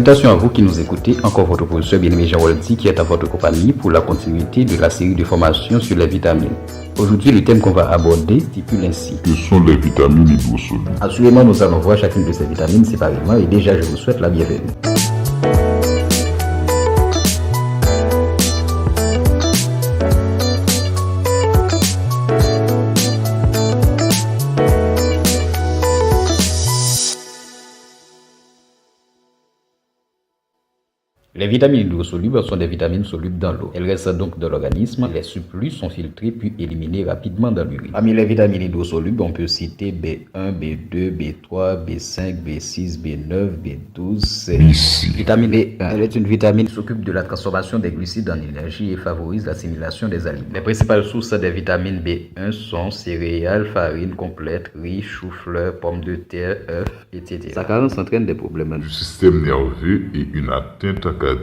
Salutations à vous qui nous écoutez, encore votre professeur bien-aimé Jean Waldi qui est à votre compagnie pour la continuité de la série de formations sur les vitamines. Aujourd'hui, le thème qu'on va aborder stipule ainsi. Que sont les vitamines hydrosolubles? Assurément, nous allons voir chacune de ces vitamines séparément et déjà, je vous souhaite la bienvenue. Les vitamines hydrosolubles sont des vitamines solubles dans l'eau. Elles restent donc dans l'organisme. Les surplus sont filtrés puis éliminés rapidement dans l'urine. Parmi les vitamines hydrosolubles, on peut citer B1, B2, B3, B5, B6, B9, B12, B6. Vitamine B1. Elle est une vitamine qui s'occupe de la transformation des glucides en énergie et favorise l'assimilation des aliments. Les principales sources des vitamines B1 sont céréales, farine complète, riz, chou-fleur, pommes de terre, œufs, etc. Sa carence entraîne des problèmes Du système nerveux et une atteinte cardiaque.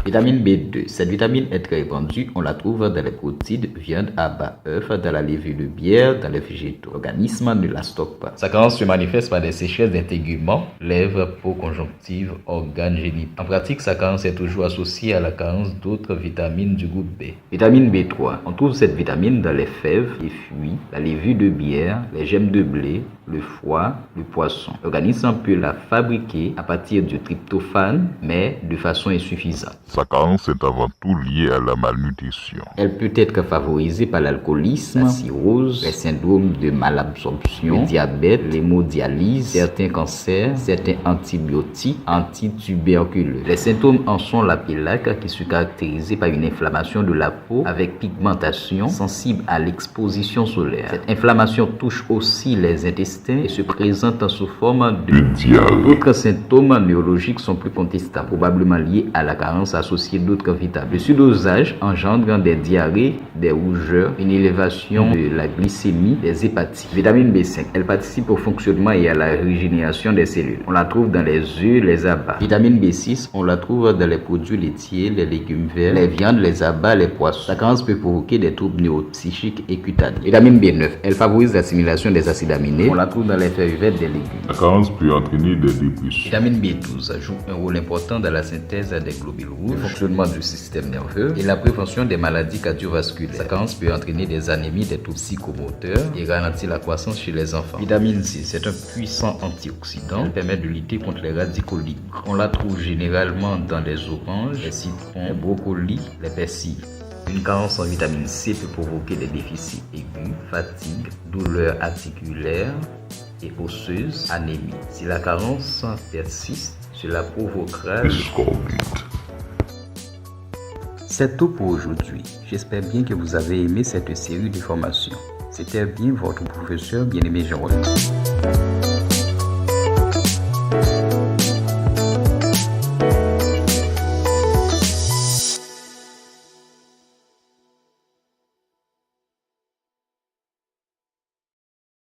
Vitamine B2. Cette vitamine est très répandue. On la trouve dans les protéines, viande, abats, œufs, dans la levure de bière, dans les végétaux. L'organisme ne la stocke pas. Sa carence se manifeste par des sécheresses d'intéguments, lèvres, peau, conjonctive, organes génitaux. En pratique, sa carence est toujours associée à la carence d'autres vitamines du groupe B. Vitamine B3. On trouve cette vitamine dans les fèves, les fruits, la levure de bière, les gemmes de blé, le foie, le poisson. L'organisme peut la fabriquer à partir du tryptophane, mais de façon insuffisante. Sa carence est avant tout liée à la malnutrition. Elle peut être favorisée par l'alcoolisme, la cirrhose, les syndromes de malabsorption, le diabète, l'hémodialyse, certains cancers, certains antibiotiques, antituberculeux. Les symptômes en sont la plaque qui se caractérise par une inflammation de la peau avec pigmentation sensible à l'exposition solaire. Cette inflammation touche aussi les intestins et se présente sous forme de diarrhée. D'autres symptômes neurologiques sont plus contestables, probablement liés à la carence associée d'autres vitamines. Le surdosage engendre des diarrhées, des rougeurs, une élévation de la glycémie, des hépatites. Vitamine B5, elle participe au fonctionnement et à la régénération des cellules. On la trouve dans les œufs, les abats. Vitamine B6, on la trouve dans les produits laitiers, les légumes verts, les viandes, les abats, les poissons. Sa carence peut provoquer des troubles neuropsychiques et cutanés. Vitamine B9, elle favorise l'assimilation des acides aminés. On la trouve dans les feuilles vertes des légumes. La carence peut entraîner des dépressions. Vitamine B12 joue un rôle important dans la synthèse des globules rouges, le fonctionnement du système nerveux et la prévention des maladies cardiovasculaires. Sa carence peut entraîner des anémies, des troubles psychomoteurs et ralentir la croissance chez les enfants. Vitamine C, c'est un puissant antioxydant. Elle permet de lutter contre les radicaux libres. On la trouve généralement dans les oranges, les citrons, les brocolis, les persils. Une carence en vitamine C peut provoquer des déficits aigus, fatigue, douleurs articulaires et osseuses, anémie. Si la carence persiste, cela provoquera Le scorbut. C'est tout pour aujourd'hui. J'espère bien que vous avez aimé cette série de formations. C'était bien votre professeur bien-aimé Jean Waldi.